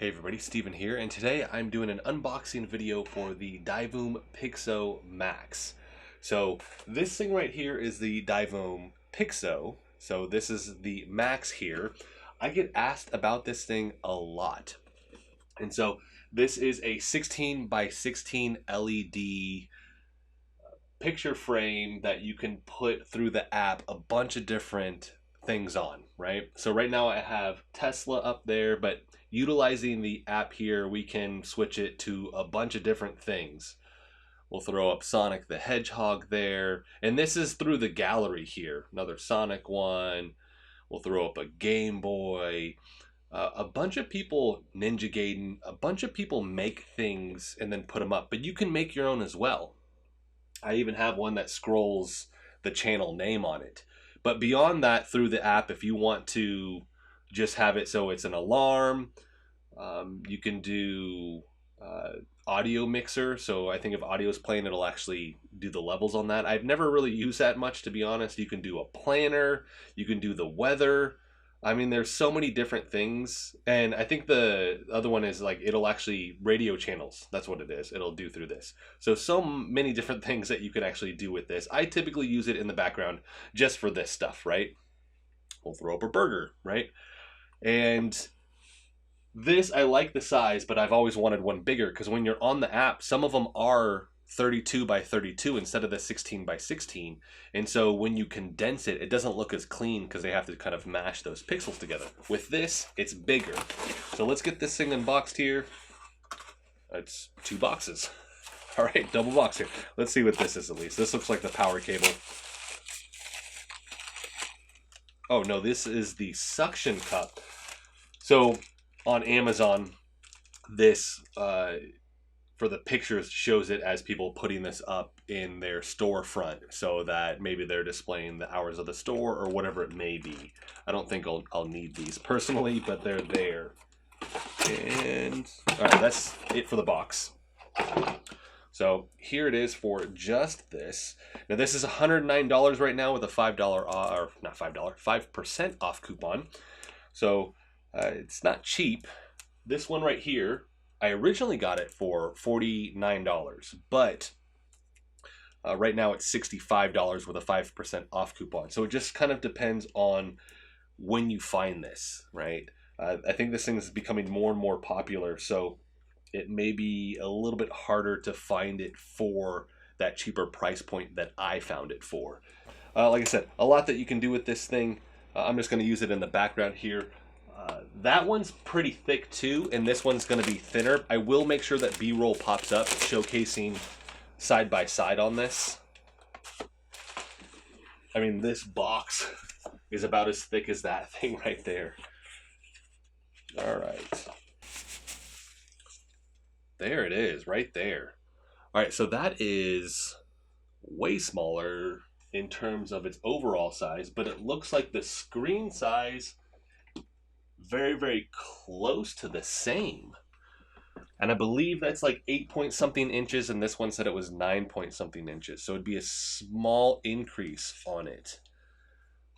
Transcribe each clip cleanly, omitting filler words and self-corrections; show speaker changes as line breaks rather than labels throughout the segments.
Hey everybody, Steven here, and today I'm doing an unboxing video for the Divoom Pixoo Max. So this thing right here is the Divoom Pixoo. So this is the Max here. I get asked about this thing a lot. And so this is a 16 by 16 LED picture frame that you can put through the app a bunch of different things on, right? So right now I have Tesla up there, but utilizing the app here, we can switch it to a bunch of different things. We'll throw up Sonic the Hedgehog there, and this is through the gallery here. Another Sonic one. We'll throw up a Game Boy. A bunch of people Ninja Gaiden, a bunch of people make things and then put them up, but you can make your own as well. I even have one that scrolls the channel name on it. But beyond that, through the app, if you want to just have it so it's an alarm, you can do audio mixer. So I think if audio is playing, it'll actually do the levels on that. I've never really used that much, to be honest. You can do a planner, you can do the weather. I mean, there's so many different things. And I think the other one is like, it'll actually radio channels. That's what it is. It'll do through this. So many different things that you can actually do with this. I typically use it in the background just for this stuff, right? We'll throw up a burger, right? And this, I like the size, but I've always wanted one bigger because when you're on the app, some of them are 32 by 32 instead of the 16 by 16. And so when you condense it, it doesn't look as clean because they have to kind of mash those pixels together. With this, it's bigger. So let's get this thing unboxed here. It's 2 boxes. All right, double box here. Let's see what this is at least. This looks like the power cable. Oh no, this is the suction cup. So on Amazon, this for the pictures shows it as people putting this up in their storefront so that maybe they're displaying the hours of the store or whatever it may be. I don't think I'll need these personally, but they're there. And all right, that's it for the box. So here it is for just this. Now this is $109 right now with a $5 or not $5, 5% off coupon. So it's not cheap. This one right here, I originally got it for $49, but right now it's $65 with a 5% off coupon. So it just kind of depends on when you find this, right? I think this thing is becoming more and more popular, so it may be a little bit harder to find it for that cheaper price point that I found it for. Like I said, a lot that you can do with this thing. I'm just going to use it in the background here. That one's pretty thick too, and this one's going to be thinner. I will make sure that B-roll pops up showcasing side by side on this. I mean, this box is about as thick as that thing right there. All right. There it is, right there. All right, so that is way smaller in terms of its overall size, but it looks like the screen size very, very close to the same. And I believe that's like 8 point something inches, and this one said it was 9 point something inches. So it'd be a small increase on it.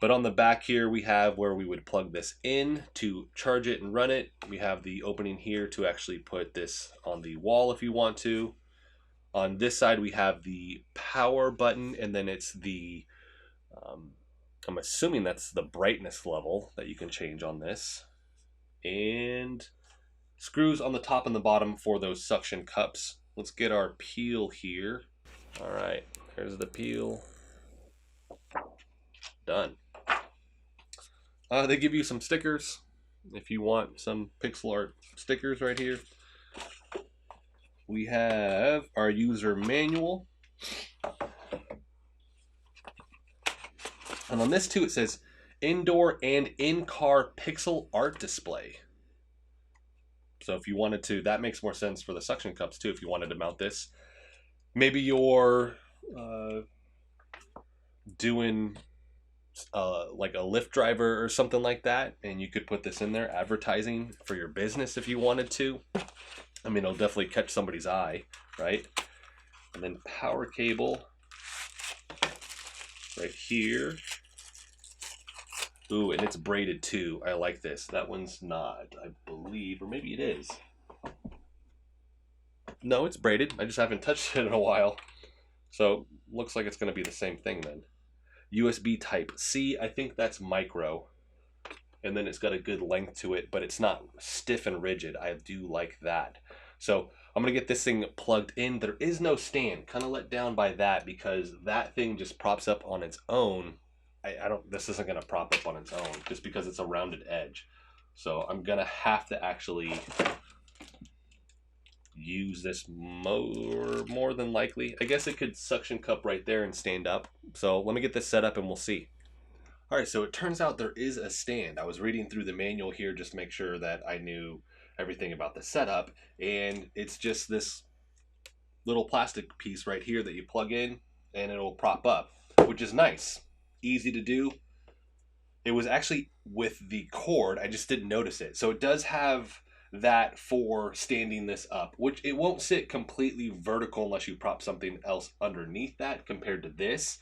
But on the back here, we have where we would plug this in to charge it and run it. We have the opening here to actually put this on the wall if you want to. On this side, we have the power button, and then it's the, I'm assuming that's the brightness level that you can change on this. And screws on the top and the bottom for those suction cups. Let's get our peel here. All right, there's the peel. Done. They give you some stickers if you want some pixel art stickers right here. We have our user manual. And on this too, it says indoor and in-car pixel art display. So if you wanted to, that makes more sense for the suction cups too, if you wanted to mount this. Maybe you're doing like a Lyft driver or something like that, and you could put this in there, advertising for your business if you wanted to. I mean, it'll definitely catch somebody's eye, right? And then power cable right here. Ooh, and it's braided too. I like this. That one's not, I believe, or maybe it is. No, it's braided. I just haven't touched it in a while. So looks like it's going to be the same thing then. USB Type C, I think that's micro. And then it's got a good length to it, but it's not stiff and rigid. I do like that. So I'm going to get this thing plugged in. There is no stand. Kind of let down by that because that thing just props up on its own. I don't, this isn't going to prop up on its own just because it's a rounded edge. So I'm going to have to actually use this more than likely. I guess it could suction cup right there and stand up. So let me get this set up and we'll see. All right, so it turns out there is a stand. I was reading through the manual here just to make sure that I knew everything about the setup, and it's just this little plastic piece right here that you plug in and it'll prop up, which is nice. Easy to do. It was actually with the cord, I just didn't notice it. So it does have that for standing this up, which it won't sit completely vertical unless you prop something else underneath that compared to this.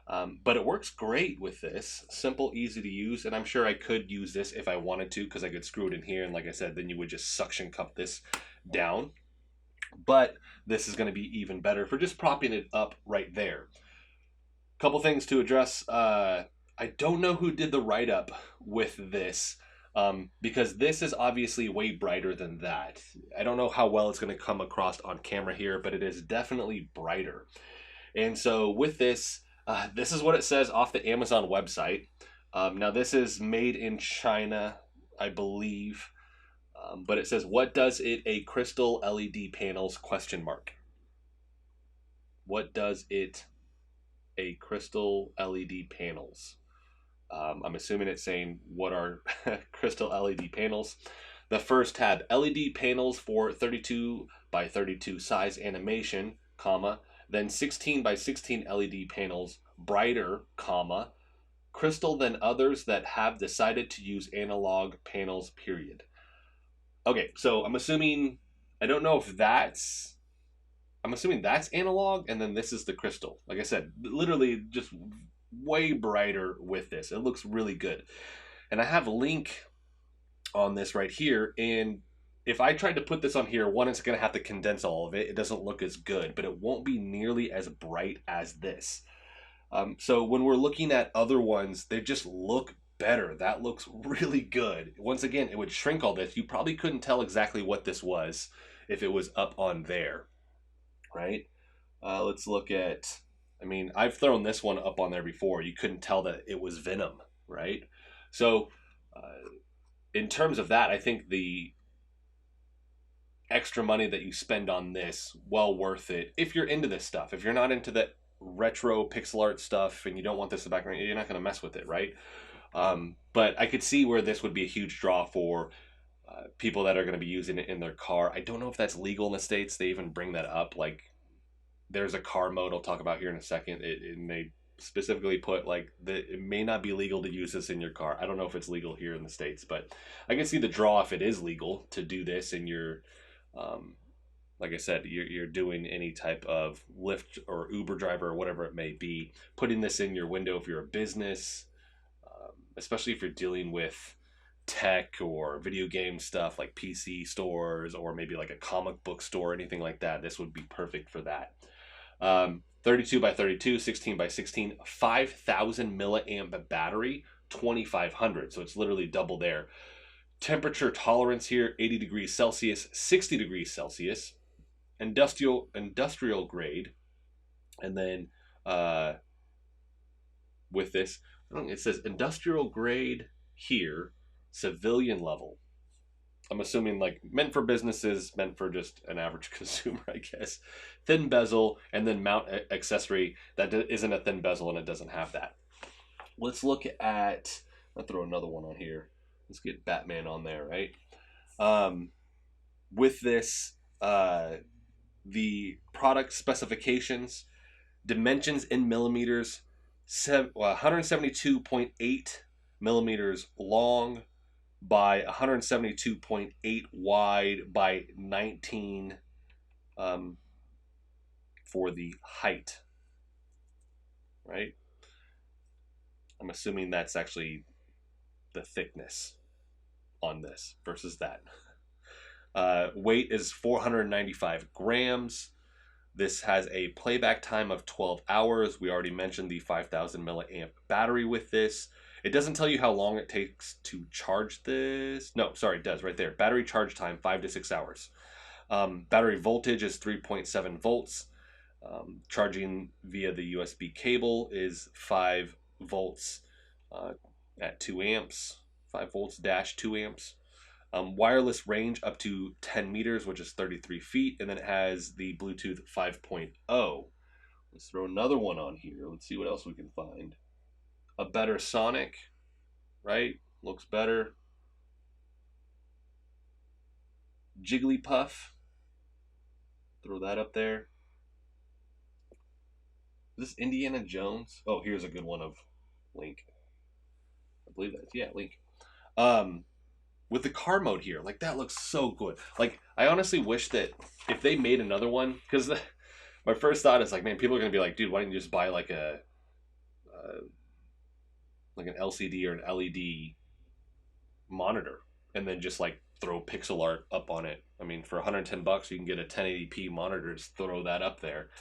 But it works great with this. Simple, easy to use, and I'm sure I could use this if I wanted to because I could screw it in here, and like I said, then you would just suction cup this down. But this is going to be even better for just propping it up right there. Couple things to address. I don't know who did the write-up with this, because this is obviously way brighter than that. I don't know how well it's going to come across on camera here, but it is definitely brighter. And so with this, this is what it says off the Amazon website. Now this is made in China, I believe, but it says, "What does it a crystal LED panels?" ? What does it a crystal LED panels? I'm assuming it's saying what are crystal LED panels. The first tab, LED panels for 32 by 32 size animation, comma, then 16 by 16 LED panels, brighter, comma, crystal than others that have decided to use analog panels, period. Okay, so I'm assuming, I don't know if that's, I'm assuming that's analog, and then this is the crystal. Like I said, literally just way brighter with this. It looks really good. And I have a link on this right here, and if I tried to put this on here, one, it's going to have to condense all of it. It doesn't look as good, but it won't be nearly as bright as this. So when we're looking at other ones, they just look better. That looks really good. Once again, it would shrink all this. You probably couldn't tell exactly what this was if it was up on there, right? Let's look at, I mean, I've thrown this one up on there before. You couldn't tell that it was Venom, right? So in terms of that, I think the extra money that you spend on this, well worth it if you're into this stuff. If you're not into the retro pixel art stuff and you don't want this in the background, you're not going to mess with it, right? But I could see where this would be a huge draw for people that are going to be using it in their car. I don't know if that's legal in the States. They even bring that up. Like, there's a car mode I'll talk about here in a second. And they specifically put like it may not be legal to use this in your car. I don't know if it's legal here in the States, but I can see the draw if it is legal to do this in your like I said, you're doing any type of Lyft or Uber driver or whatever it may be, putting this in your window if you're a business, especially if you're dealing with tech or video game stuff like PC stores or maybe like a comic book store, anything like that. This would be perfect for that. 32 by 32, 16 by 16, 5,000 milliamp battery, 2,500. So it's literally double there. Temperature tolerance here, 80 degrees Celsius, 60 degrees Celsius. Industrial grade. And then with this, it says industrial grade here, civilian level. I'm assuming like meant for businesses, meant for just an average consumer, I guess. Thin bezel, and then mount accessory that isn't a thin bezel and it doesn't have that. Let's look at, I'll throw another one on here. Let's get Batman on there, right? With this, the product specifications, dimensions in millimeters, 172.8 millimeters long by 172.8 wide by 19 for the height, right? I'm assuming that's actually the thickness on this versus that. Weight is 495 grams. This has a playback time of 12 hours. We already mentioned the 5,000 milliamp battery with this. It doesn't tell you how long it takes to charge this. No, sorry, it does right there. Battery charge time, 5 to 6 hours. Battery voltage is 3.7 volts. Charging via the USB cable is 5 volts at 2 amps. 5 volts dash 2 amps. Wireless range up to 10 meters, which is 33 feet, and then it has the Bluetooth 5.0. Let's throw another one on here. Let's see what else we can find. A better Sonic, right? Looks better. Jigglypuff. Throw that up there. Is this Indiana Jones? Oh, here's a good one of Link. I believe that's, yeah, Link. With the car mode here, like that looks so good. Like I honestly wish that if they made another one, because my first thought is like, man, people are gonna be like, dude, why don't you just buy like an LCD or an LED monitor and then just like throw pixel art up on it? I mean, for 110 bucks, you can get a 1080p monitor. Just throw that up there.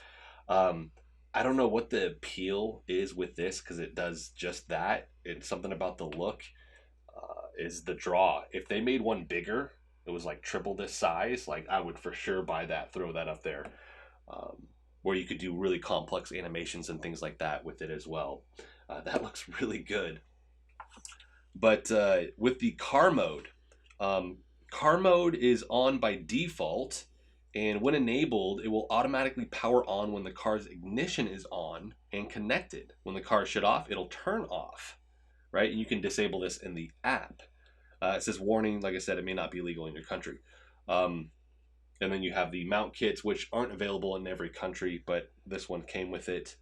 I don't know what the appeal is with this because it does just that. It's something about the look. Is the draw. If they made one bigger, it was like triple this size, like I would for sure buy that, throw that up there, where you could do really complex animations and things like that with it as well. That looks really good. But with the car mode is on by default, and when enabled, it will automatically power on when the car's ignition is on and connected. When the car is shut off, it'll turn off. Right? And you can disable this in the app. It says warning, like I said, it may not be legal in your country. And then you have the mount kits, which aren't available in every country, but this one came with it.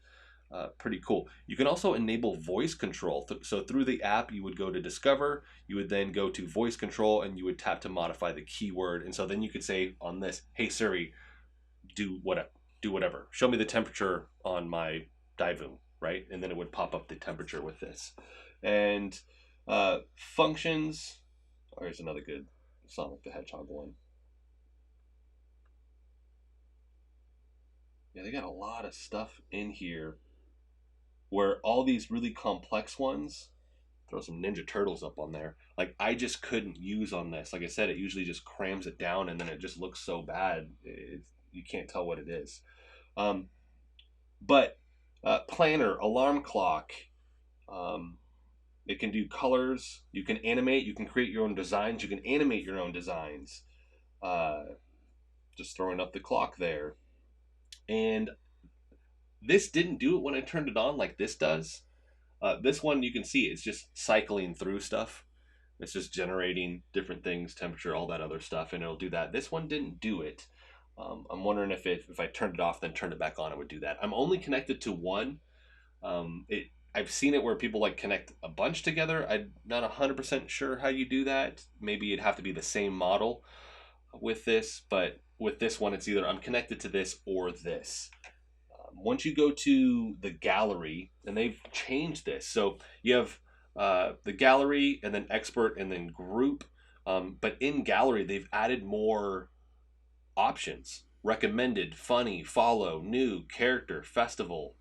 Pretty cool. You can also enable voice control. So through the app, you would go to Discover, you would then go to voice control, and you would tap to modify the keyword. And so then you could say on this, hey Siri, do whatever. Show me the temperature on my Divoom, right? And then it would pop up the temperature with this. And functions. Oh, here's another good Sonic the Hedgehog one. Yeah, they got a lot of stuff in here where all these really complex ones, throw some Ninja Turtles up on there, like I just couldn't use on this. Like I said, it usually just crams it down and then it just looks so bad. You can't tell what it is. But planner, alarm clock, it can do colors. You can animate. You can create your own designs. You can animate your own designs. Just throwing up the clock there. And this didn't do it when I turned it on like this does. This one, you can see it's just cycling through stuff. It's just generating different things, temperature, all that other stuff, and it'll do that. This one didn't do it. I'm wondering if I turned it off, then turned it back on, it would do that. I'm only connected to one. I've seen it where people like connect a bunch together. I'm not 100% sure how you do that. Maybe it'd have to be the same model with this, but with this one, it's either I'm connected to this or this. Once you go to the gallery, and they've changed this, so you have the gallery and then expert and then group, but in gallery, they've added more options: recommended, funny, follow, new, character, festival,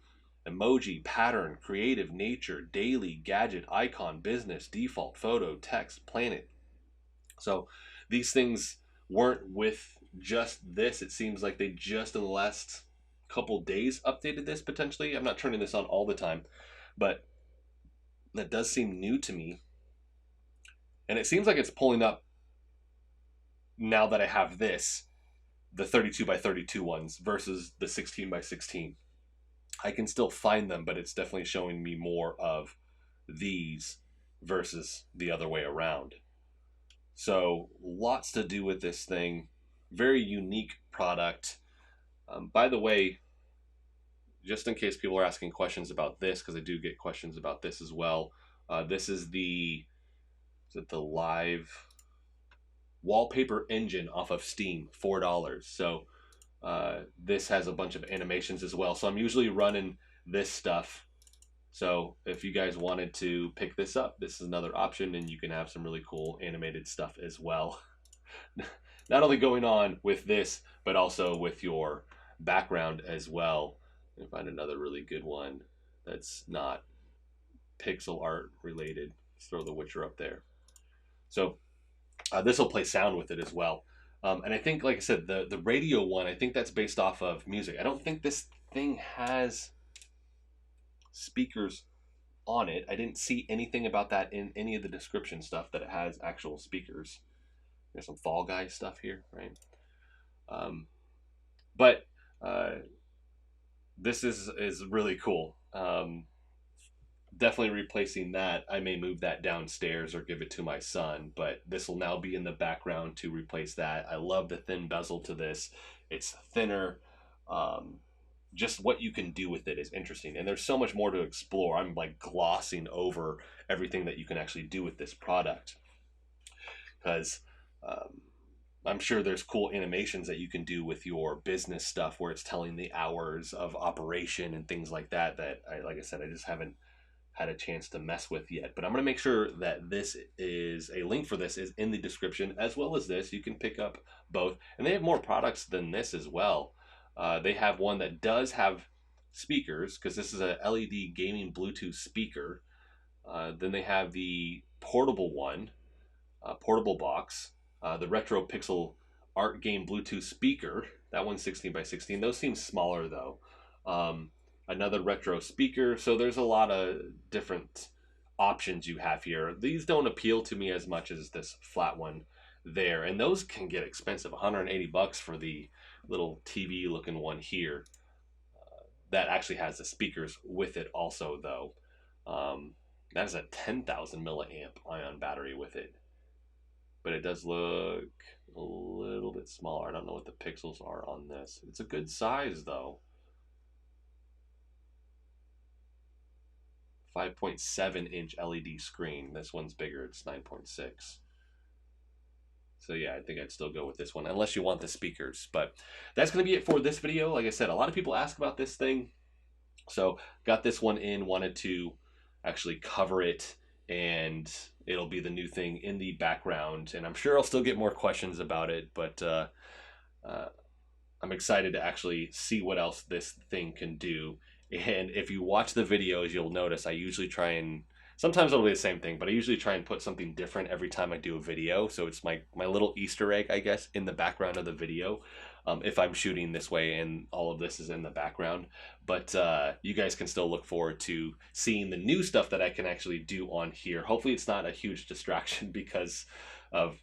emoji, pattern, creative, nature, daily, gadget, icon, business, default, photo, text, planet. So these things weren't with just this. It seems like they just in the last couple days updated this potentially. I'm not turning this on all the time, but that does seem new to me. And it seems like it's pulling up now that I have this, the 32 by 32 ones versus the 16 by 16. I can still find them, but it's definitely showing me more of these versus the other way around. So lots to do with this thing. Very unique product. By the way, just in case people are asking questions about this, because I do get questions about this as well. This is the live wallpaper engine off of Steam, $4. So this has a bunch of animations as well. So I'm usually running this stuff So if you guys wanted to pick this up, this is another option, and you can have some really cool animated stuff as well. Not only going on with this, but also with your background as well. And find another really good one that's not pixel art related. Let's throw The Witcher up there. So this will play sound with it as well. And I think, like I said, the radio one, I think that's based off of music. I don't think this thing has speakers on it. I didn't see anything about that in any of the description stuff that it has actual speakers. There's some Fall Guy stuff here, right? But this is really cool. Definitely replacing that. I may move that downstairs or give it to my son, but this will now be in the background to replace that. I love the thin bezel to this. It's thinner. Just what you can do with it is interesting, and there's so much more to explore. I'm like glossing over everything that you can actually do with this product, because I'm sure there's cool animations that you can do with your business stuff where it's telling the hours of operation and things like that, like I said, I just haven't had a chance to mess with yet. But I'm going to make sure that this is a link for this is in the description, as well as this. You can pick up both, and they have more products than this as well. They have one that does have speakers, because this is a LED gaming Bluetooth speaker. Then they have the portable one, portable box, the retro pixel art game Bluetooth speaker. That one's 16 by 16. Those seem smaller though. Another retro speaker. So there's a lot of different options you have here. These don't appeal to me as much as this flat one there, and those can get expensive. 180 bucks for the little TV looking one here. That actually has the speakers with it also though. That is a 10,000 milliamp ion battery with it, but it does look a little bit smaller. I don't know what the pixels are on this. It's a good size though. 5.7 inch LED screen. This one's bigger, it's 9.6. So yeah, I think I'd still go with this one, unless you want the speakers. But that's going to be it for this video. Like I said, a lot of people ask about this thing, so got this one in, wanted to actually cover it, and it'll be the new thing in the background. And I'm sure I'll still get more questions about it, but I'm excited to actually see what else this thing can do. And if you watch the videos, you'll notice I usually try and, sometimes it'll be the same thing, but I usually try and put something different every time I do a video. So it's my little Easter egg, I guess, in the background of the video. If I'm shooting this way and all of this is in the background. But you guys can still look forward to seeing the new stuff that I can actually do on here. Hopefully it's not a huge distraction because of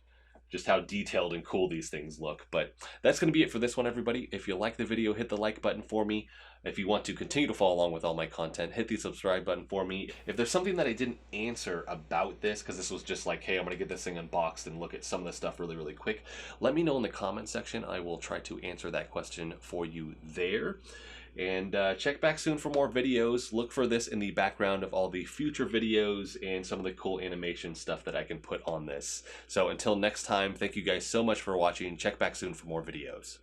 just how detailed and cool these things look. But that's going to be it for this one, everybody. If you like the video, hit the like button for me. If you want to continue to follow along with all my content, hit the subscribe button for me. If there's something that I didn't answer about this, because this was just like, hey, I'm going to get this thing unboxed and look at some of the stuff really, really quick, let me know in the comment section. I will try to answer that question for you there. And check back soon for more videos. Look for this in the background of all the future videos and some of the cool animation stuff that I can put on this. So until next time, thank you guys so much for watching. Check back soon for more videos.